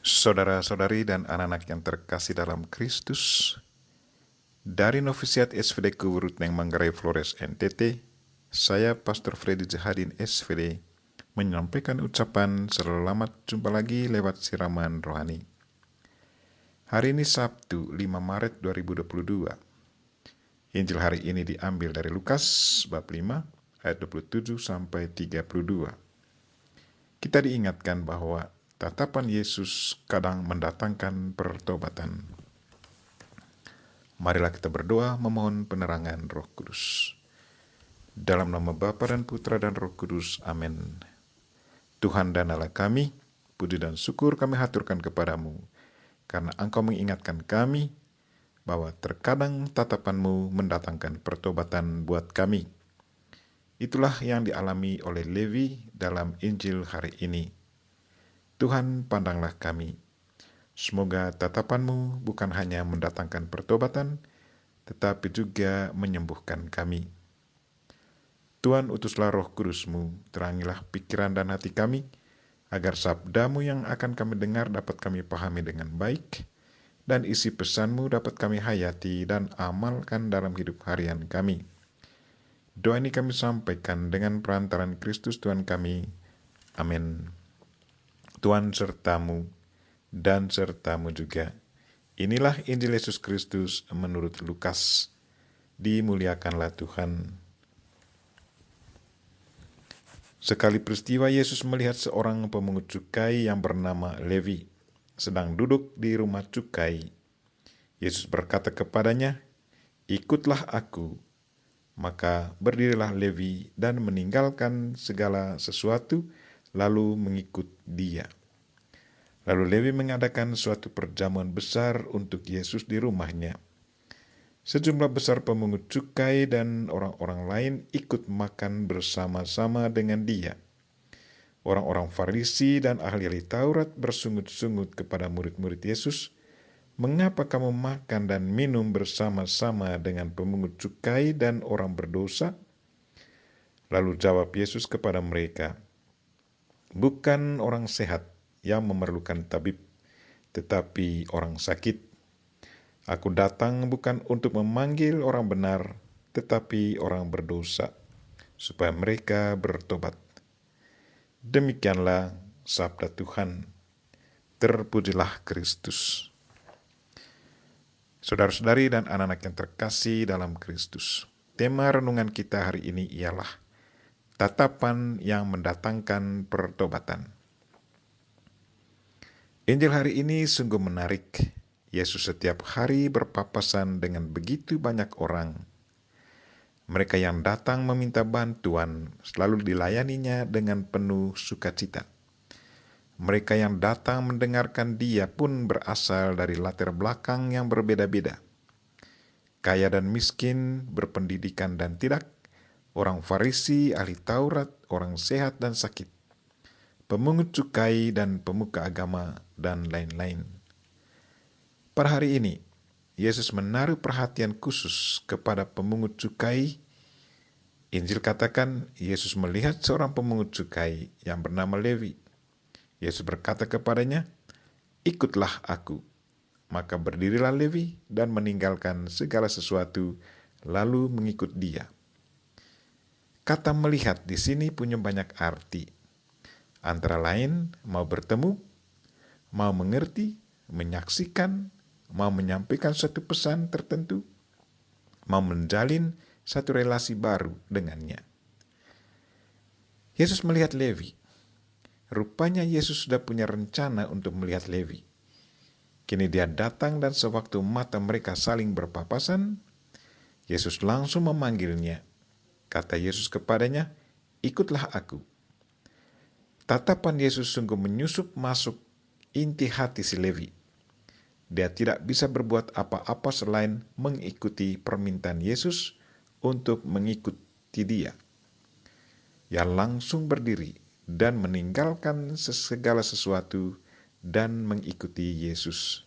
Saudara-saudari dan anak-anak yang terkasih dalam Kristus, dari Novisiat SVD Kuburutneng Manggarai Flores NTT, saya Pastor Freddy Jahadin SVD menyampaikan ucapan selamat jumpa lagi lewat siraman rohani. Hari ini Sabtu 5 Maret 2022. Injil hari ini diambil dari Lukas bab 5 ayat 27 sampai 32. Kita diingatkan bahwa tatapan Yesus kadang mendatangkan pertobatan. Marilah kita berdoa memohon penerangan Roh Kudus. Dalam nama Bapa dan Putra dan Roh Kudus, amin. Tuhan dan Allah kami, puji dan syukur kami haturkan kepadamu, karena Engkau mengingatkan kami bahwa terkadang tatapan-Mu mendatangkan pertobatan buat kami. Itulah yang dialami oleh Levi dalam Injil hari ini. Tuhan, pandanglah kami. Semoga tatapan-Mu bukan hanya mendatangkan pertobatan, tetapi juga menyembuhkan kami. Tuhan, utuslah Roh Kudus-Mu, terangilah pikiran dan hati kami, agar sabda-Mu yang akan kami dengar dapat kami pahami dengan baik, dan isi pesan-Mu dapat kami hayati dan amalkan dalam hidup harian kami. Doa ini kami sampaikan dengan perantaran Kristus Tuhan kami. Amin. Tuhan sertamu dan sertamu juga. Inilah Injil Yesus Kristus menurut Lukas. Dimuliakanlah Tuhan. Sekali peristiwa Yesus melihat seorang pemungut cukai yang bernama Levi sedang duduk di rumah cukai. Yesus berkata kepadanya, "Ikutlah aku." Maka berdirilah Levi dan meninggalkan segala sesuatu lalu mengikut dia. Lalu Levi mengadakan suatu perjamuan besar untuk Yesus di rumahnya. Sejumlah besar pemungut cukai dan orang-orang lain ikut makan bersama-sama dengan dia. Orang-orang Farisi dan ahli-ahli Taurat bersungut-sungut kepada murid-murid Yesus, "Mengapa kamu makan dan minum bersama-sama dengan pemungut cukai dan orang berdosa?" Lalu jawab Yesus kepada mereka, "Bukan orang sehat yang memerlukan tabib, tetapi orang sakit. Aku datang bukan untuk memanggil orang benar, tetapi orang berdosa, supaya mereka bertobat." Demikianlah sabda Tuhan. Terpujilah Kristus. Saudara-saudari dan anak-anak yang terkasih dalam Kristus, tema renungan kita hari ini ialah tatapan yang mendatangkan pertobatan. Injil hari ini sungguh menarik. Yesus setiap hari berpapasan dengan begitu banyak orang. Mereka yang datang meminta bantuan selalu dilayaninya dengan penuh sukacita. Mereka yang datang mendengarkan dia pun berasal dari latar belakang yang berbeda-beda. Kaya dan miskin, berpendidikan dan tidak, orang Farisi, ahli Taurat, orang sehat dan sakit, pemungut cukai dan pemuka agama, dan lain-lain. Pada hari ini, Yesus menaruh perhatian khusus kepada pemungut cukai. Injil katakan, Yesus melihat seorang pemungut cukai yang bernama Levi. Yesus berkata kepadanya, "Ikutlah aku." Maka berdirilah Levi dan meninggalkan segala sesuatu, lalu mengikut dia. Kata melihat di sini punya banyak arti. Antara lain, mau bertemu, mau mengerti, menyaksikan, mau menyampaikan suatu pesan tertentu, mau menjalin satu relasi baru dengannya. Yesus melihat Levi. Rupanya Yesus sudah punya rencana untuk melihat Levi. Kini dia datang dan sewaktu mata mereka saling berpapasan, Yesus langsung memanggilnya. Kata Yesus kepadanya, "Ikutlah aku." Tatapan Yesus sungguh menyusup masuk inti hati si Levi. Dia tidak bisa berbuat apa-apa selain mengikuti permintaan Yesus untuk mengikuti dia. Ia langsung berdiri dan meninggalkan segala sesuatu dan mengikuti Yesus.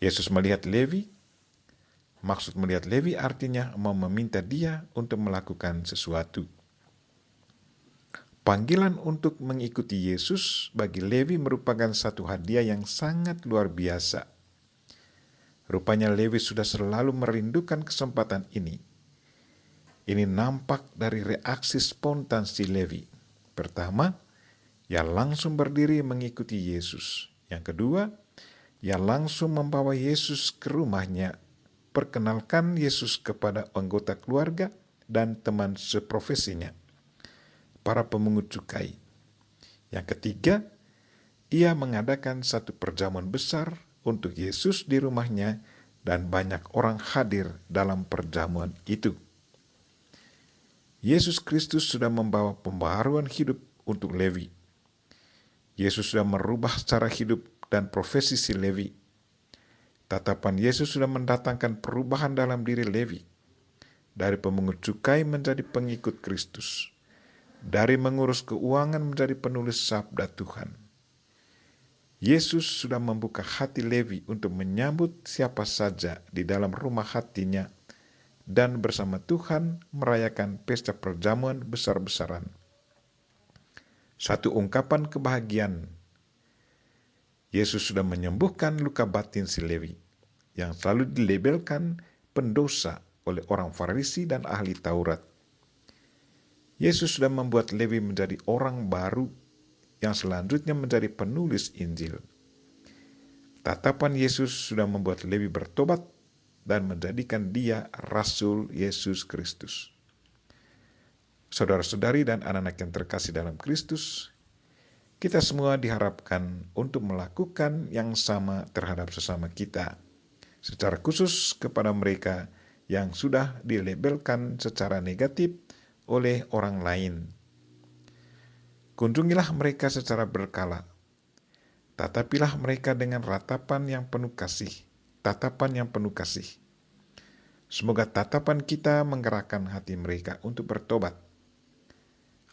Yesus melihat Levi. Maksud melihat Levi artinya mau meminta dia untuk melakukan sesuatu. Panggilan untuk mengikuti Yesus bagi Lewi merupakan satu hadiah yang sangat luar biasa. Rupanya Lewi sudah selalu merindukan kesempatan ini. Ini nampak dari reaksi spontan si Lewi. Pertama, ia langsung berdiri mengikuti Yesus. Yang kedua, ia langsung membawa Yesus ke rumahnya, perkenalkan Yesus kepada anggota keluarga dan teman seprofesinya, para pemungut cukai. Yang ketiga, ia mengadakan satu perjamuan besar untuk Yesus di rumahnya dan banyak orang hadir dalam perjamuan itu. Yesus Kristus sudah membawa pembaharuan hidup untuk Lewi. Yesus sudah merubah cara hidup dan profesi si Lewi. Tatapan Yesus sudah mendatangkan perubahan dalam diri Lewi. Dari pemungut cukai menjadi pengikut Kristus. Dari mengurus keuangan menjadi penulis sabda Tuhan. Yesus sudah membuka hati Lewi untuk menyambut siapa saja di dalam rumah hatinya dan bersama Tuhan merayakan pesta perjamuan besar-besaran. Satu ungkapan kebahagiaan. Yesus sudah menyembuhkan luka batin si Lewi yang selalu dilabelkan pendosa oleh orang Farisi dan ahli Taurat. Yesus sudah membuat Lewi menjadi orang baru yang selanjutnya menjadi penulis Injil. Tatapan Yesus sudah membuat Lewi bertobat dan menjadikan dia Rasul Yesus Kristus. Saudara-saudari dan anak-anak yang terkasih dalam Kristus, kita semua diharapkan untuk melakukan yang sama terhadap sesama kita, secara khusus kepada mereka yang sudah dilabelkan secara negatif oleh orang lain. Kunjungilah mereka secara berkala. Tatapilah mereka dengan tatapan yang penuh kasih. Semoga tatapan kita menggerakkan hati mereka untuk bertobat.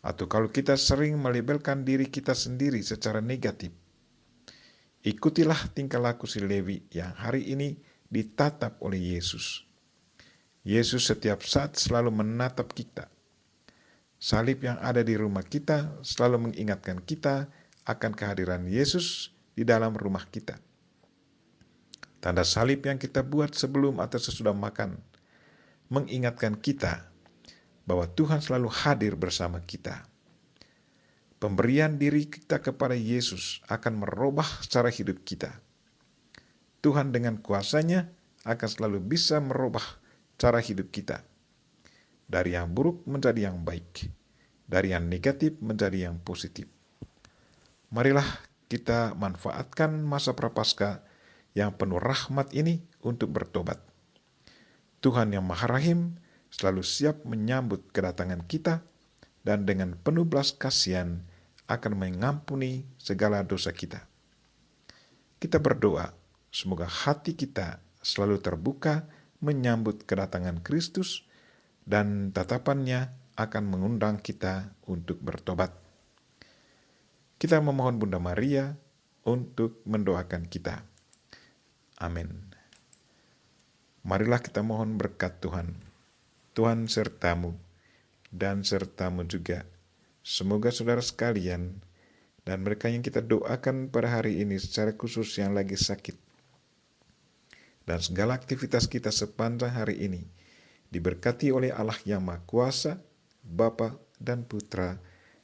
Atau kalau kita sering melabelkan diri kita sendiri secara negatif, ikutilah tingkah laku si Lewi yang hari ini ditatap oleh Yesus. Yesus setiap saat selalu menatap kita. Salib yang ada di rumah kita selalu mengingatkan kita akan kehadiran Yesus di dalam rumah kita. Tanda salib yang kita buat sebelum atau sesudah makan mengingatkan kita bahwa Tuhan selalu hadir bersama kita. Pemberian diri kita kepada Yesus akan merubah cara hidup kita. Tuhan dengan kuasa-Nya akan selalu bisa merubah cara hidup kita. Dari yang buruk menjadi yang baik. Dari yang negatif menjadi yang positif. Marilah kita manfaatkan masa Prapaskah yang penuh rahmat ini untuk bertobat. Tuhan yang Maha Rahim selalu siap menyambut kedatangan kita dan dengan penuh belas kasihan akan mengampuni segala dosa kita. Kita berdoa, semoga hati kita selalu terbuka menyambut kedatangan Kristus dan tatapan-Nya akan mengundang kita untuk bertobat. Kita memohon Bunda Maria untuk mendoakan kita. Amin. Marilah kita mohon berkat Tuhan. Tuhan sertamu dan sertamu juga. Semoga saudara sekalian dan mereka yang kita doakan pada hari ini secara khusus yang lagi sakit dan segala aktivitas kita sepanjang hari ini diberkati oleh Allah yang Maha Kuasa, Bapa dan Putra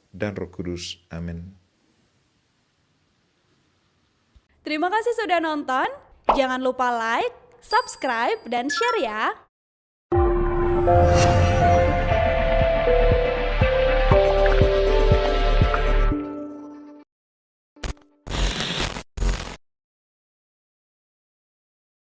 dan Roh Kudus. Amin. Terima kasih sudah nonton. Jangan lupa like, subscribe, dan share ya.